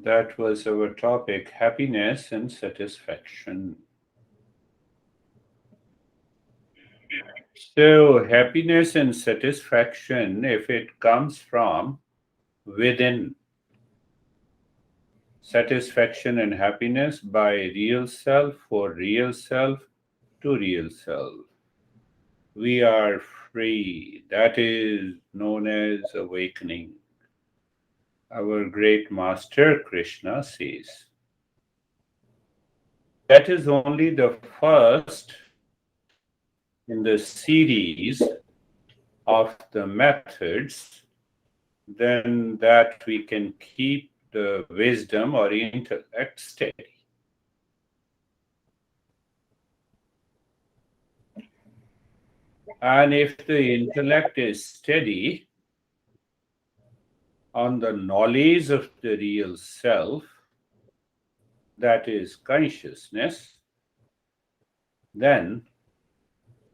That was our topic, happiness and satisfaction. So, happiness and satisfaction, if it comes from within, satisfaction and happiness by real self, for real self, to real self, we are free. That is known as awakening. Our great master Krishna says. That is only the first in the series of the methods, then that we can keep the wisdom or intellect steady. And if the intellect is steady on the knowledge of the real self, that is consciousness, then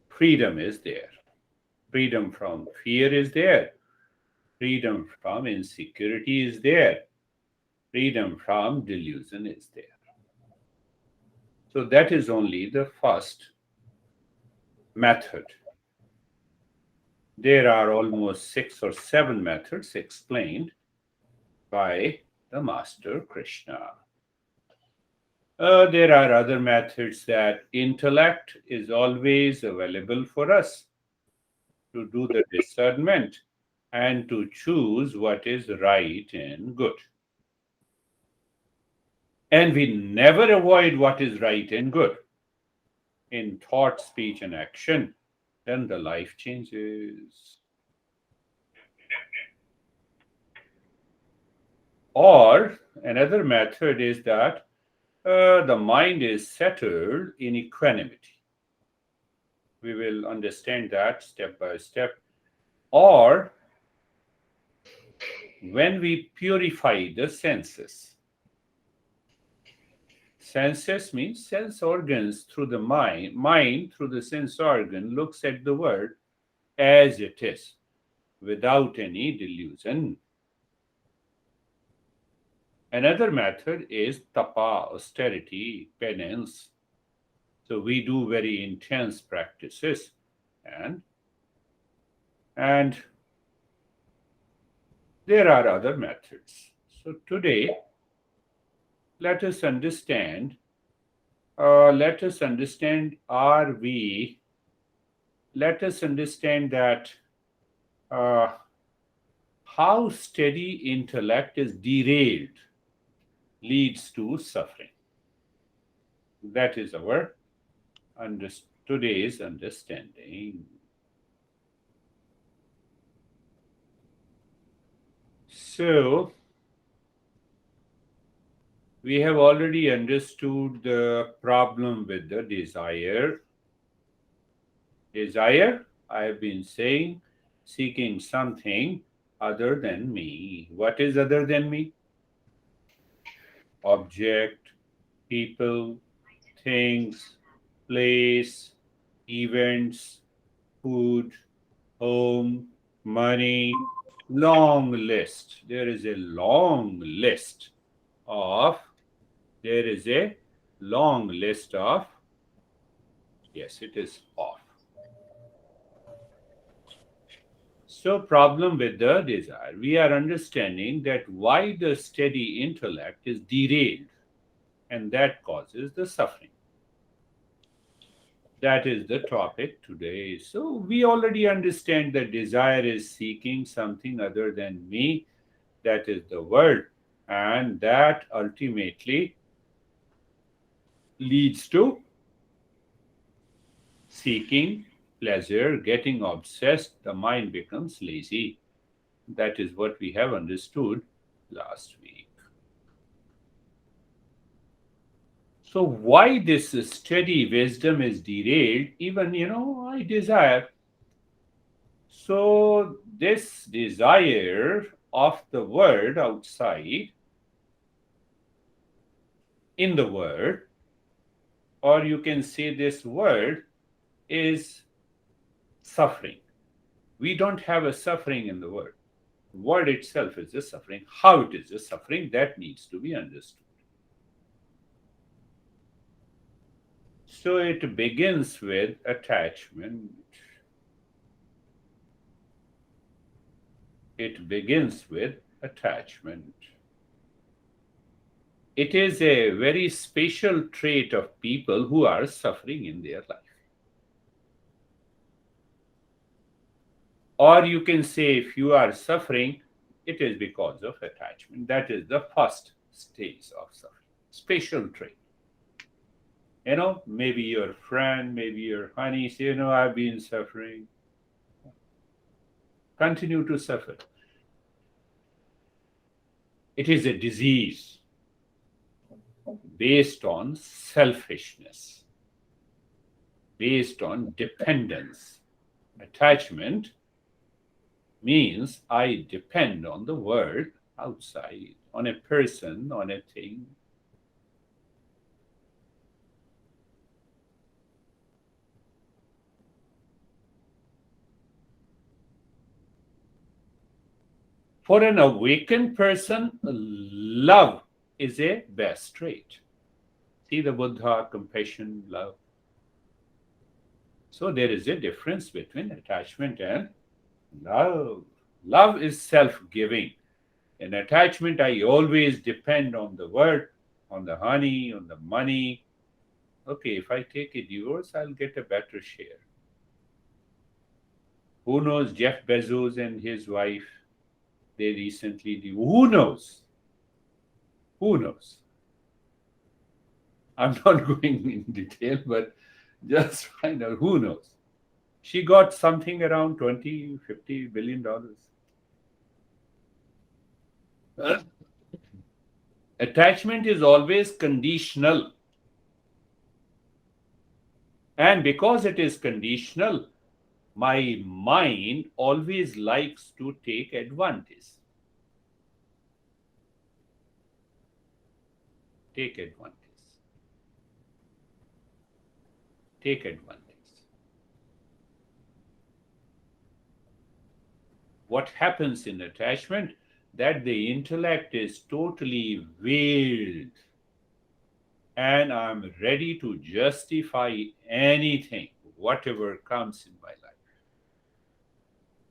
freedom is there. Freedom from fear is there. Freedom from insecurity is there. Freedom from delusion is there. So that is only the first method. There are almost 6 or 7 methods explained by the Master Krishna. There are other methods that intellect is always available for us to do the discernment and to choose what is right and good. And we never avoid what is right and good in thought, speech, and action. Then the life changes. Or another method is that the mind is settled in equanimity. We will understand that step by step. Or when we purify the senses. Senses means sense organs through the mind. Mind through the sense organ looks at the world as it is, without any delusion. Another method is tapa, austerity, penance. So we do very intense practices, and there are other methods. So today, let us understand. Let us understand that how steady intellect is derailed leads to suffering. That is our today's understanding. So, we have already understood the problem with the desire. Desire, I have been saying, seeking something other than me. What is other than me? Object, people, things, place, events, food, home, money, long list. There is a long list of, yes, it is off. So, problem with the desire. We are understanding that why the steady intellect is derailed, and that causes the suffering. That is the topic today. So, we already understand that desire is seeking something other than me, that is the world, and that ultimately leads to seeking pleasure, getting obsessed, the mind becomes lazy. That is what we have understood last week. So, why this steady wisdom is derailed? Even, I desire. So, this desire of the world outside, in the world, or you can say this world is suffering. We don't have a suffering in the world. Word itself is the suffering. How it is the suffering, that needs to be understood. So it begins with attachment. It begins with attachment. It is a very special trait of people who are suffering in their life. Or you can say, if you are suffering, it is because of attachment. That is the first stage of suffering. Special trait. Maybe your friend, maybe your honey say, I've been suffering. Continue to suffer. It is a disease based on selfishness, based on dependence. Attachment means I depend on the world outside, on a person, on a thing. For an awakened person, love is a best trait. See the Buddha, compassion, love. So there is a difference between attachment and love. Love is self-giving. In attachment, I always depend on the word, on the honey, on the money. Okay, if I take a divorce, I'll get a better share. Who knows? Jeff Bezos and his wife, they recently do. Who knows? Who knows? I'm not going in detail, but just find out who knows. She got something around $20-50 billion. Attachment is always conditional. And because it is conditional, my mind always likes to take advantage. Take advantage. Take advantage. What happens in attachment? That the intellect is totally veiled, and I'm ready to justify anything, whatever comes in my life.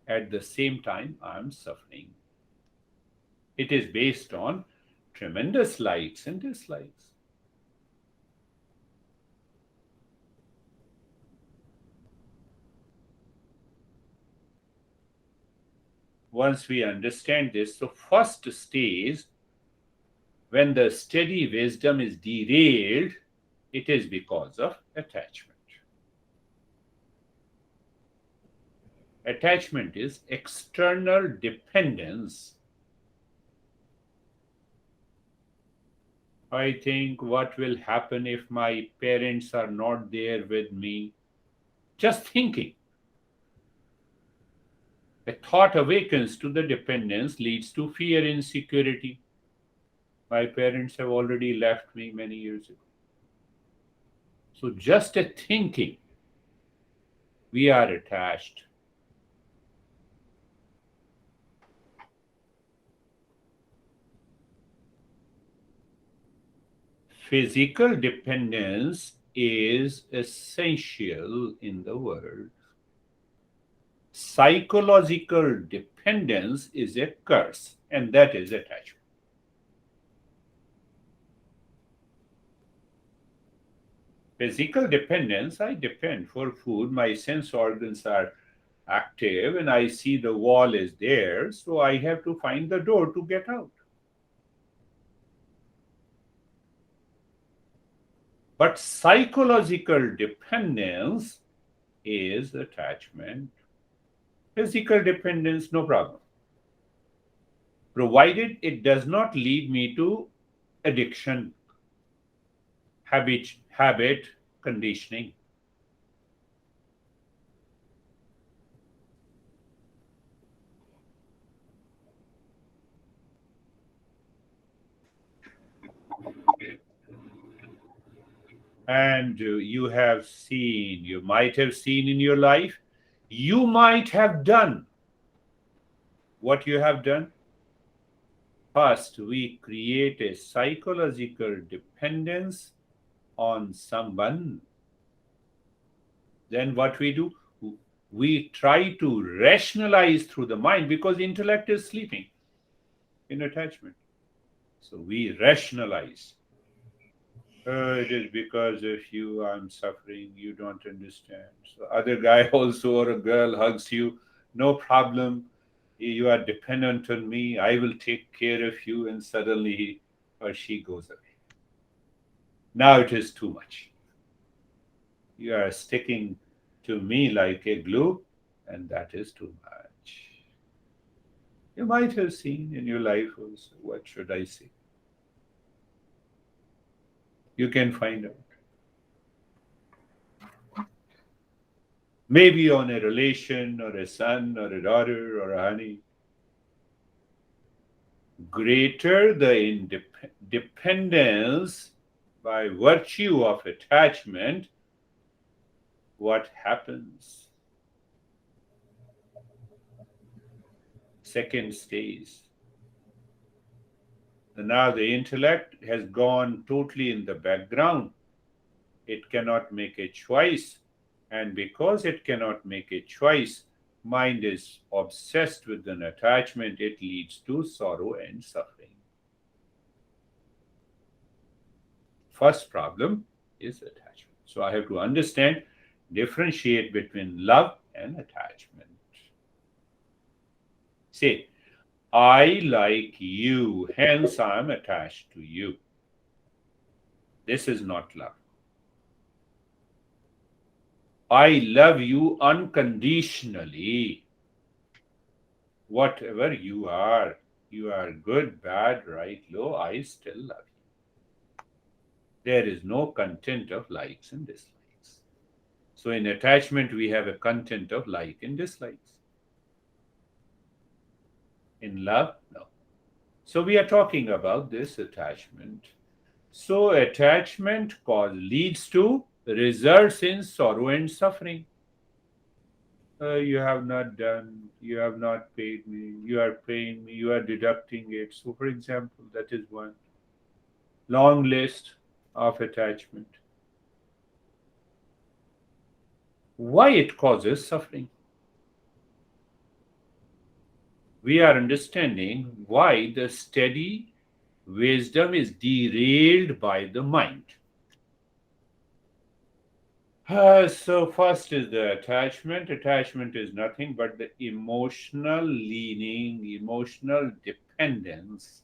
At the same time, I'm suffering. It is based on tremendous likes and dislikes. Once we understand this, the first stage, when the steady wisdom is derailed, it is because of attachment. Attachment is external dependence. I think, what will happen if my parents are not there with me? Just thinking. A thought awakens to the dependence, leads to fear, insecurity. My parents have already left me many years ago. So just a thinking, we are attached. Physical dependence is essential in the world. Psychological dependence is a curse, and that is attachment. Physical dependence, I depend for food, my sense organs are active, and I see the wall is there, so I have to find the door to get out. But psychological dependence is attachment. Physical dependence, no problem, provided it does not lead me to addiction, habit conditioning. And you might have seen in your life, you might have done What you have done? First, we create a psychological dependence on someone. Then what we do? We try to rationalize through the mind because intellect is sleeping in attachment. So we rationalize. It is because of you I'm suffering, you don't understand. So other guy also or a girl hugs you, no problem. You are dependent on me, I will take care of you, and suddenly he or she goes away. Now it is too much. You are sticking to me like a glue, and that is too much. You might have seen in your life also, what should I say? You can find out. Maybe on a relation or a son or a daughter or a honey. Greater the dependence by virtue of attachment, what happens? Second stage. Now the intellect has gone totally in the background. It cannot make a choice. And because it cannot make a choice, mind is obsessed with an attachment. It leads to sorrow and suffering. First problem is attachment. So I have to understand, differentiate between love and attachment. Say, I like you, hence I am attached to you. This is not love. I love you unconditionally. Whatever you are good, bad, right, low, I still love you. There is no content of likes and dislikes. So in attachment, we have a content of like and dislikes. In love, no. So we are talking about this attachment. So attachment leads to results in sorrow and suffering. You have not done, you have not paid me, you are paying me, you are deducting it. So, for example, that is one long list of attachment. Why it causes suffering? We are understanding why the steady wisdom is derailed by the mind. So first is the attachment. Attachment is nothing but the emotional leaning, emotional dependence.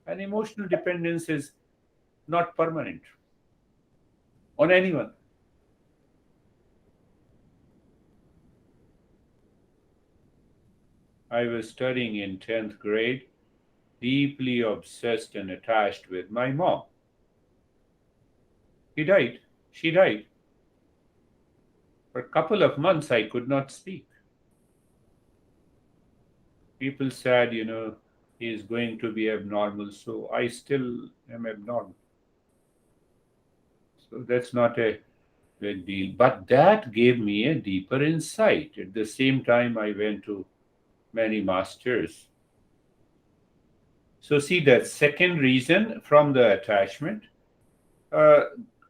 And emotional dependence is not permanent on anyone. I was studying in 10th grade, deeply obsessed and attached with my mom. She died. For a couple of months, I could not speak. People said, he is going to be abnormal, so I still am abnormal. So that's not a big deal. But that gave me a deeper insight. At the same time, I went to many masters. So, see that second reason from the attachment, uh,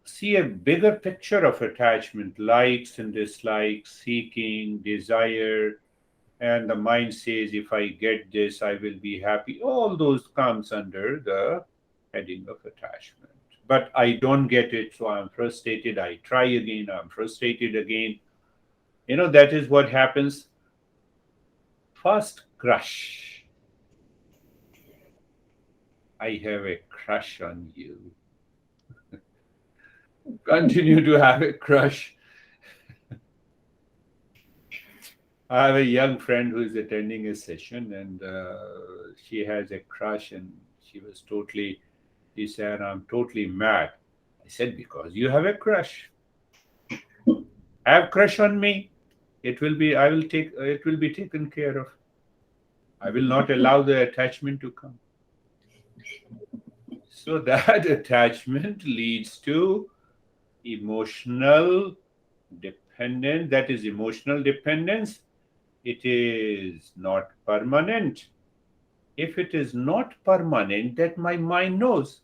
see a bigger picture of attachment, likes and dislikes, seeking, desire, and the mind says, if I get this, I will be happy. All those comes under the heading of attachment. But I don't get it, so I'm frustrated. I try again, I'm frustrated again. That is what happens. First crush. I have a crush on you. Continue to have a crush. I have a young friend who is attending a session, and she has a crush, and she said, I'm totally mad. I said, because you have a crush. Have crush on me. It will be taken care of. I will not allow the attachment to come. So that attachment leads to emotional dependence. That is emotional dependence. It is not permanent. If it is not permanent, that my mind knows.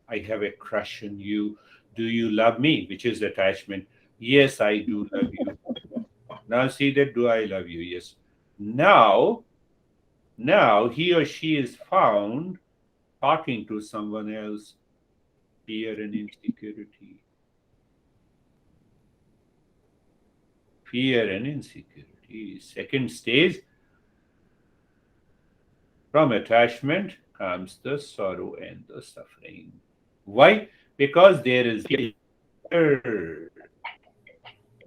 I have a crush on you. Do you love me? Which is attachment. Yes, I do love you. Now see that, do I love you? Yes. Now he or she is found talking to someone else. Fear and insecurity. Fear and insecurity. Second stage, from attachment comes the sorrow and the suffering. Why? Because there is fear. Do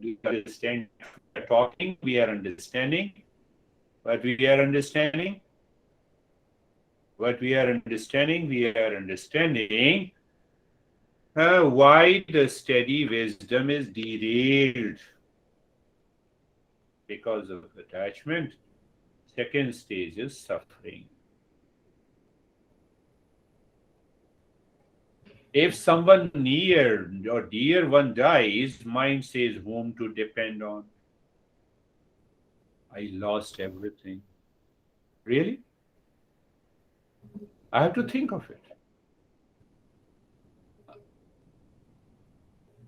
you understand? We are talking, we are understanding. What we are understanding? What we are understanding? We are understanding why the steady wisdom is derailed. Because of attachment. Second stage is suffering. If someone near or dear one dies, mind says whom to depend on. I lost everything. Really? I have to think of it.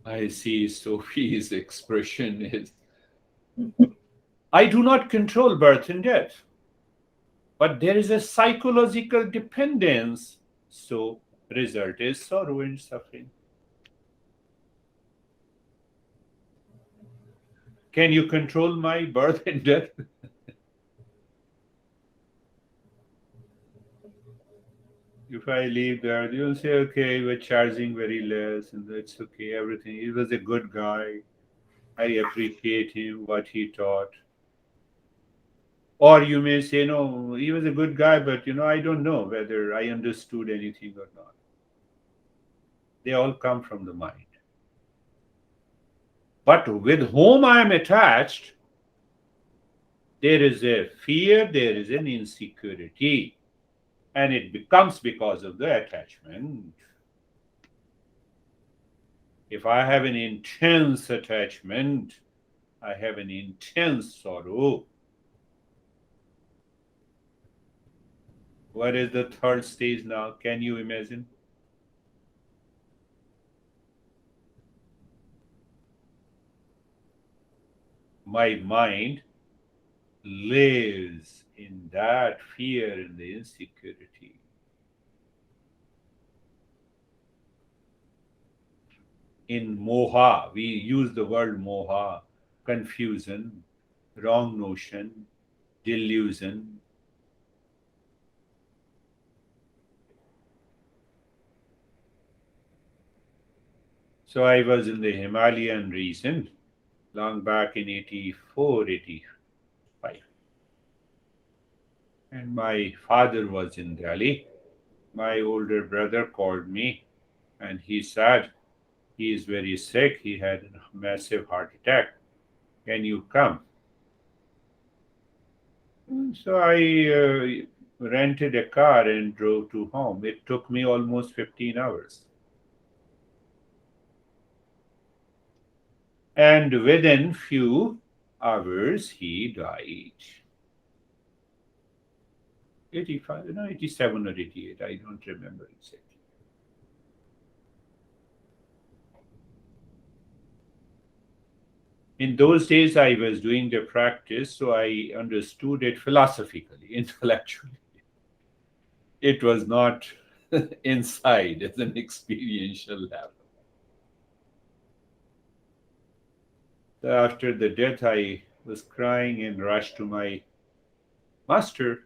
I see Sophie's expression is, I do not control birth and death, but there is a psychological dependence. So result is sorrow and suffering. Can you control my birth and death? If I leave there, you'll say, okay, we're charging very less, and that's okay, everything. He was a good guy. I appreciate him, what he taught. Or you may say, no, he was a good guy, but I don't know whether I understood anything or not. They all come from the mind. But with whom I am attached, there is a fear, there is an insecurity, and it becomes because of the attachment. If I have an intense attachment, I have an intense sorrow. What is the third stage now? Can you imagine? My mind lives in that fear and the insecurity. In moha, we use the word moha, confusion, wrong notion, delusion. So I was in the Himalayan region long back in 84, 85. And my father was in Delhi. My older brother called me and he said, he is very sick. He had a massive heart attack. Can you come? So I rented a car and drove to home. It took me almost 15 hours. And within few hours, he died. 85, no, 87 or 88, I don't remember exactly. In those days, I was doing the practice, so I understood it philosophically, intellectually. It was not inside as an experiential level. So after the death, I was crying and rushed to my master.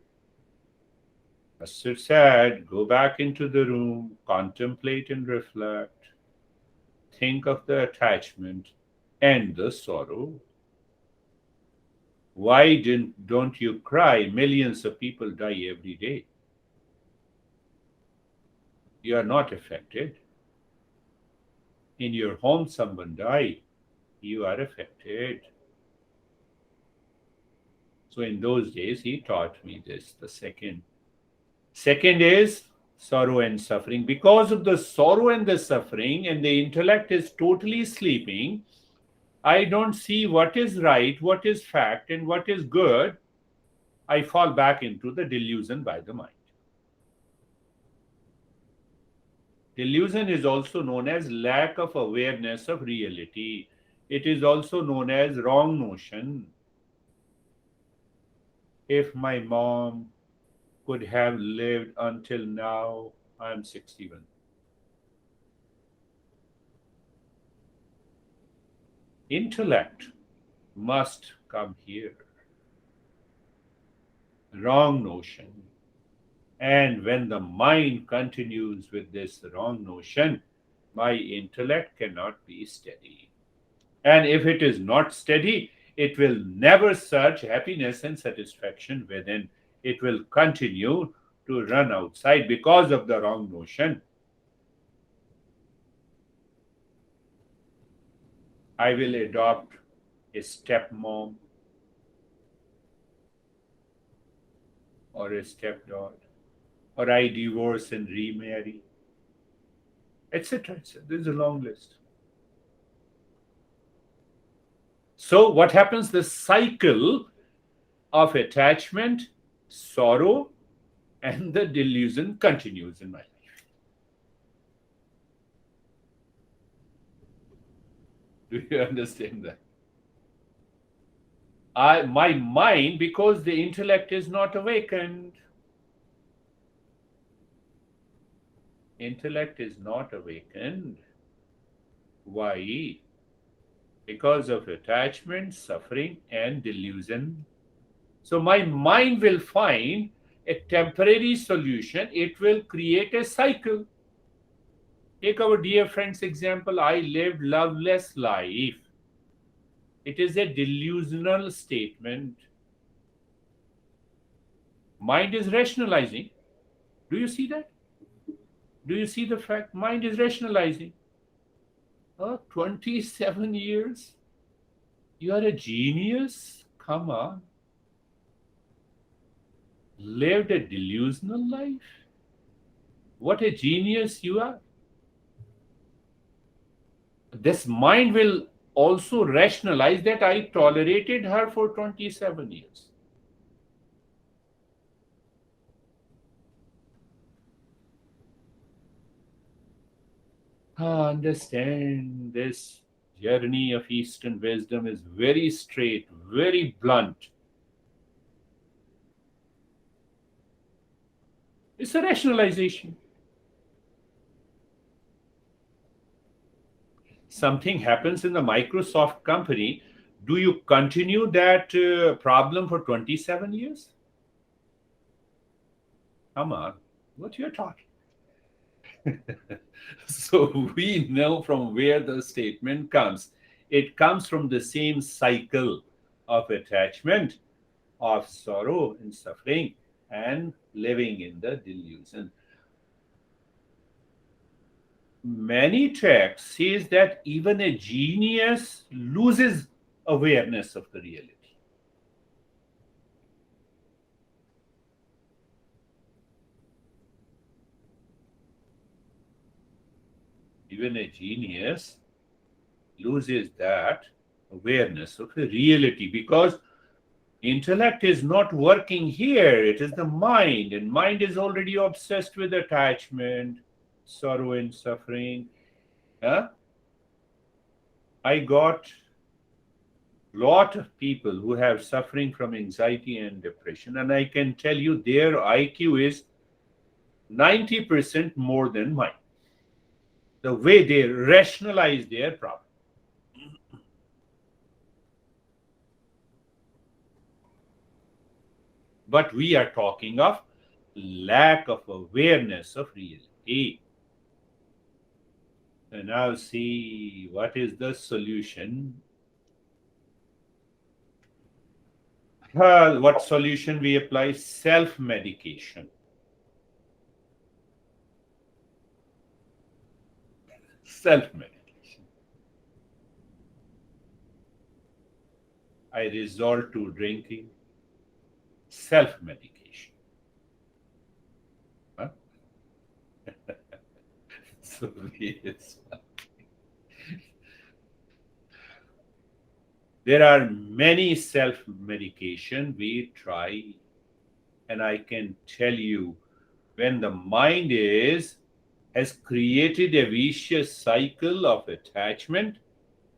Master said, go back into the room, contemplate and reflect, think of the attachment and the sorrow. Why don't you cry? Millions of people die every day. You are not affected. In your home, someone died. You are affected. So in those days, he taught me this, the second. Second is sorrow and suffering. Because of the sorrow and the suffering, and the intellect is totally sleeping, I don't see what is right, what is fact, and what is good. I fall back into the delusion by the mind. Delusion is also known as lack of awareness of reality. It is also known as wrong notion. If my mom could have lived until now, I'm 61. Intellect must come here. Wrong notion. And when the mind continues with this wrong notion, my intellect cannot be steady. And if it is not steady, it will never search happiness and satisfaction within. It will continue to run outside because of the wrong notion. I will adopt a stepmom or a stepdaughter, or I divorce and remarry, etc. etc. There's a long list. So, what happens? The cycle of attachment, sorrow, and the delusion continues in my life. Do you understand that? My mind, because the intellect is not awakened. Intellect is not awakened. Why? Because of attachment, suffering, and delusion. So my mind will find a temporary solution. It will create a cycle. Take our dear friend's example. I lived loveless life. It is a delusional statement. Mind is rationalizing. Do you see that? Do you see the fact? Mind is rationalizing. Oh, 27 years? You are a genius? Come on. Lived a delusional life? What a genius you are. This mind will also rationalize that I tolerated her for 27 years. Understand, this journey of Eastern wisdom is very straight, very blunt. It's a rationalization. Something happens in the Microsoft company. Do you continue that problem for 27 years? Come on, what you're talking. So we know from where the statement comes. It comes from the same cycle of attachment, of sorrow and suffering, and living in the delusion. Many texts says that even a genius loses awareness of the reality. Even a genius loses that awareness of the reality because intellect is not working here. It is the mind, and mind is already obsessed with attachment, sorrow, and suffering. Huh? I got lot of people who have suffering from anxiety and depression, and I can tell you their IQ is 90% more than mine. The way they rationalize their problem. But we are talking of lack of awareness of reality. And now see what is the solution. What solution we apply? Self-medication. Self-medication. I resort to drinking. Self-medication. Huh? So yes. There are many self-medication we try, and I can tell you, when the mind has created a vicious cycle of attachment,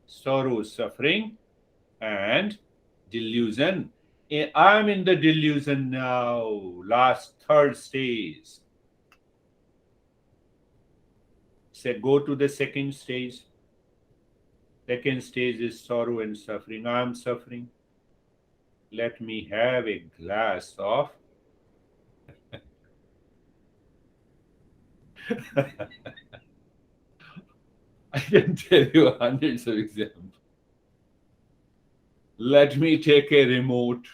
sorrow, suffering, and delusion. I'm in the delusion now, last third stage. Say, go to the second stage. Second stage is sorrow and suffering. I'm suffering. Let me have a glass of I can tell you hundreds of examples. Let me take a remote,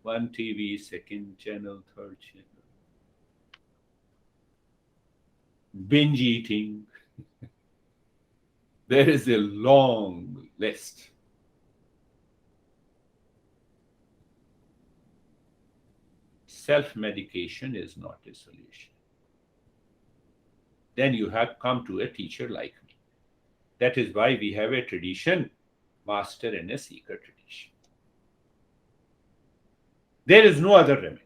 one TV, second channel, third channel. Binge eating. There is a long list. Self-medication is not a solution. Then you have come to a teacher like me. That is why we have a tradition, master and a seeker tradition. There is no other remedy.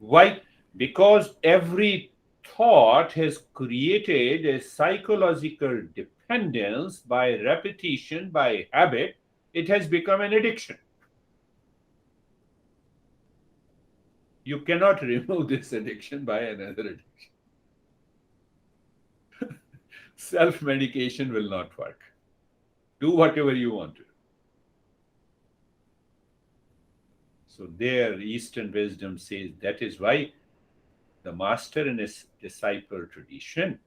Why? Because every thought has created a psychological dependence by repetition, by habit. It has become an addiction. You cannot remove this addiction by another addiction. Self-medication will not work. Do whatever you want to. So there, Eastern wisdom says that is why the master and his disciple tradition,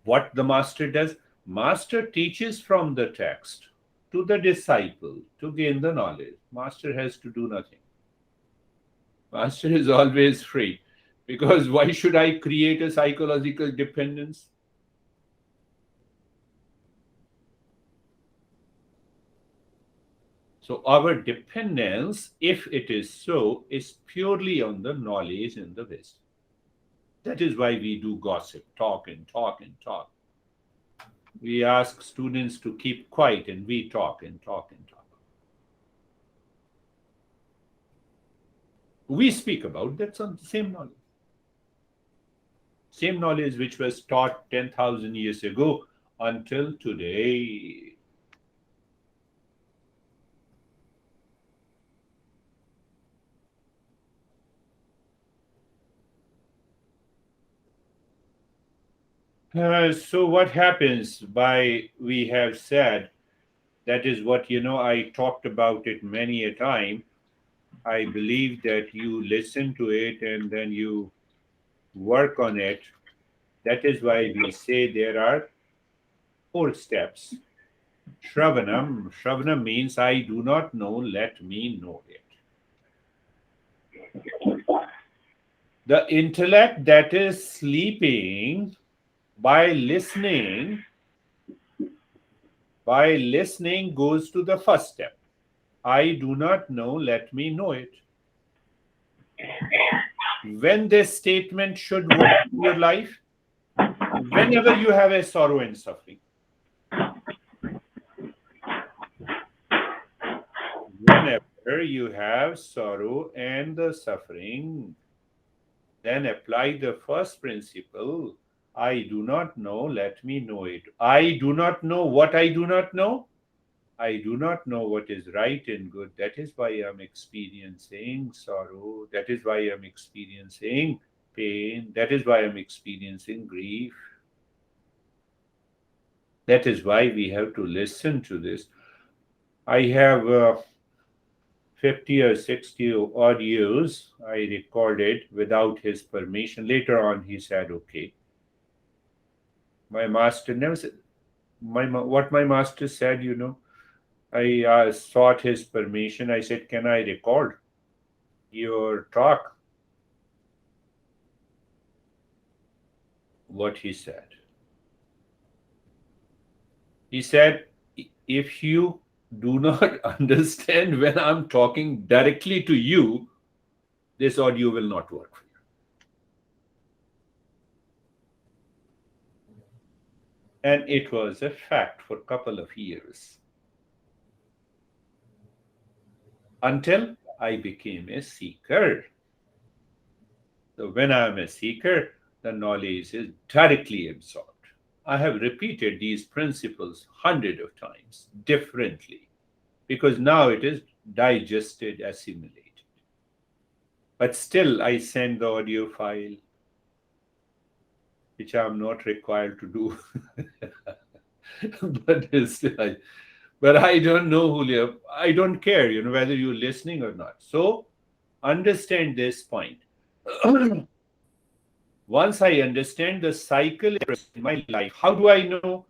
what the master does, master teaches from the text to the disciple to gain the knowledge. Master has to do nothing. Master is always free, because why should I create a psychological dependence? So our dependence, if it is so, is purely on the knowledge and the wisdom. That is why we do gossip, talk and talk and talk. We ask students to keep quiet and we talk and talk and talk. We speak about that's on the same knowledge. Same knowledge which was taught 10,000 years ago until today. So what happens by we have said, that is what, I talked about it many a time. I believe that you listen to it and then you work on it. That is why we say there are 4 steps. Shravanam. Shravanam means I do not know, let me know it. The intellect that is sleeping, by listening goes to the first step. I do not know, let me know it. When this statement should work in your life, whenever you have a sorrow and suffering. Whenever you have sorrow and the suffering, then apply the first principle. I do not know, let me know it. I do not know what I do not know. I do not know what is right and good. That is why I'm experiencing sorrow. That is why I'm experiencing pain. That is why I'm experiencing grief. That is why we have to listen to this. I have 50 or 60 audios I recorded without his permission. Later on, he said, okay. My master never said, what my master said, I sought his permission. I said, can I record your talk? What he said. He said, if you do not understand when I'm talking directly to you, this audio will not work for you. And it was a fact for a couple of years until I became a seeker. So when I am a seeker, the knowledge is directly absorbed. I have repeated these principles hundreds of times differently because now it is digested, assimilated. But still, I send the audio file, which I'm not required to do. But I don't know, Julio. I don't care, whether you're listening or not. So understand this point. Once I understand the cycle in my life, how do I know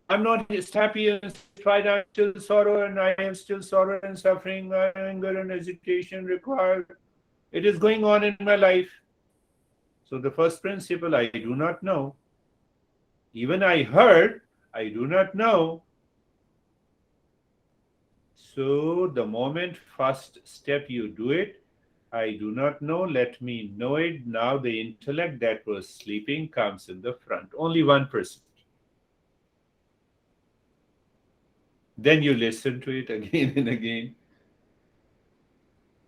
I'm not just happy and satisfied? I'm still sorrow, and I am still sorrow and suffering, anger and hesitation required. It is going on in my life. So the first principle, I do not know. Even I heard, I do not know. So the moment first step you do it, I do not know, let me know it. Now the intellect that was sleeping comes in the front. Only 1%. Then you listen to it again and again.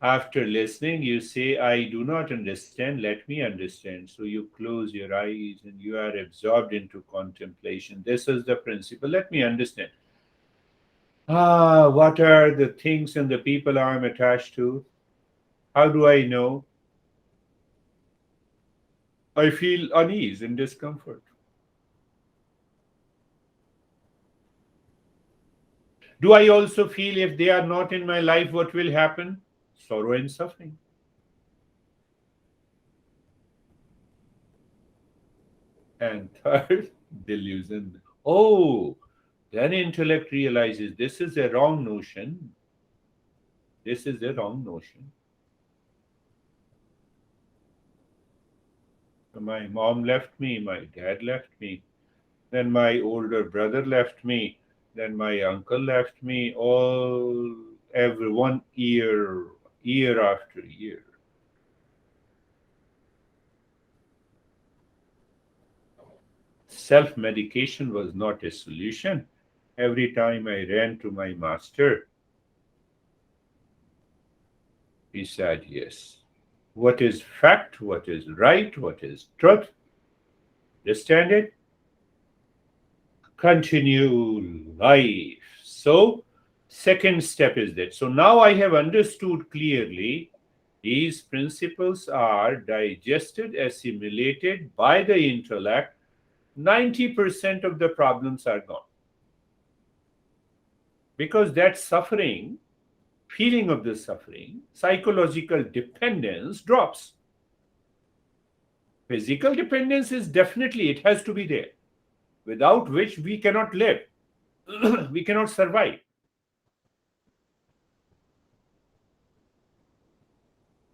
After listening, you say, I do not understand, let me understand. So you close your eyes and you are absorbed into contemplation. This is the principle. Let me understand. What are the things and the people I'm attached to? How do I know? I feel unease and discomfort. Do I also feel if they are not in my life, what will happen? Sorrow and suffering. And third, delusion. Oh, then intellect realizes this is a wrong notion. This is a wrong notion. My mom left me, my dad left me, then my older brother left me, then my uncle left me, all every 1 year, year after year. Self-medication was not a solution. Every time I ran to my master, he said, yes. What is fact? What is right? What is truth? Understand it? Continue life. So, second step is that. So now I have understood clearly these principles are digested, assimilated by the intellect. 90% of the problems are gone. Because that suffering, feeling of the suffering, psychological dependence drops. Physical dependence is definitely, it has to be there, without which we cannot live, we cannot survive.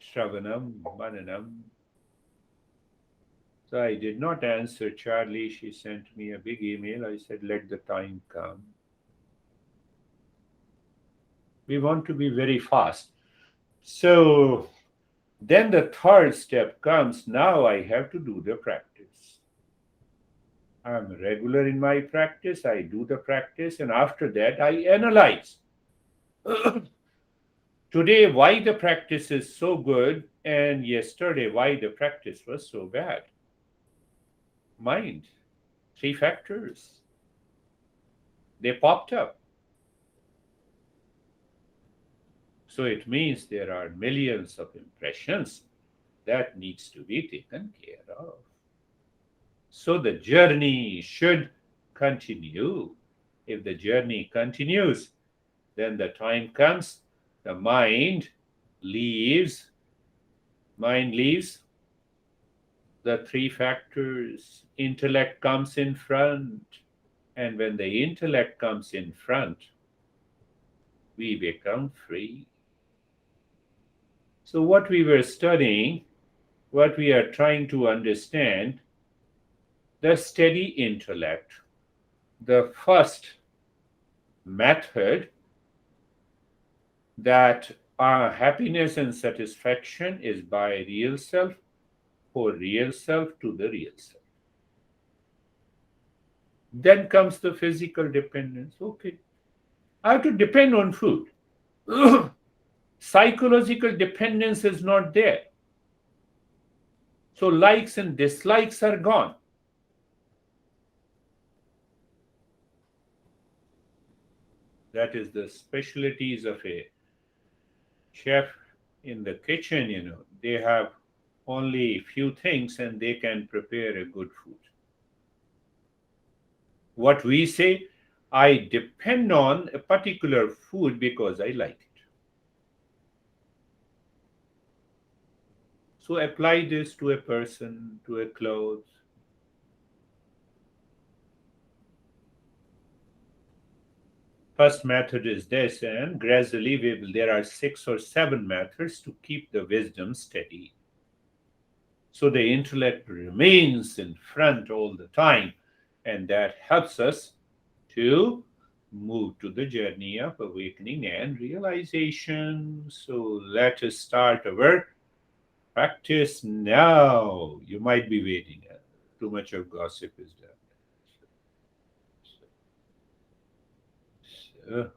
Shravanam, Mananam. So I did not answer Charlie. She sent me a big email. I said, let the time come. We want to be very fast. So then the third step comes. Now I have to do the practice. I'm regular in my practice. I do the practice. And after that, I analyze. Today, why the practice is so good, and yesterday, why the practice was so bad. Mind, 3 factors. They popped up. So it means there are millions of impressions that needs to be taken care of. So the journey should continue. If the journey continues, then the time comes, the mind leaves, the 3 factors, intellect comes in front. And when the intellect comes in front, we become free. So what we were studying, what we are trying to understand, the steady intellect, the first method that our happiness and satisfaction is by real self, for real self to the real self. Then comes the physical dependence. Okay, I have to depend on food. Psychological dependence is not there. So likes and dislikes are gone. That is the specialties of a chef in the kitchen, They have only few things and they can prepare a good food. What we say, I depend on a particular food because I like it. So apply this to a person, to a clothes. First method is this, and gradually there are 6 or 7 methods to keep the wisdom steady. So the intellect remains in front all the time, and that helps us to move to the journey of awakening and realization. So let us start our practice now. You might be waiting. Too much of gossip is done. So,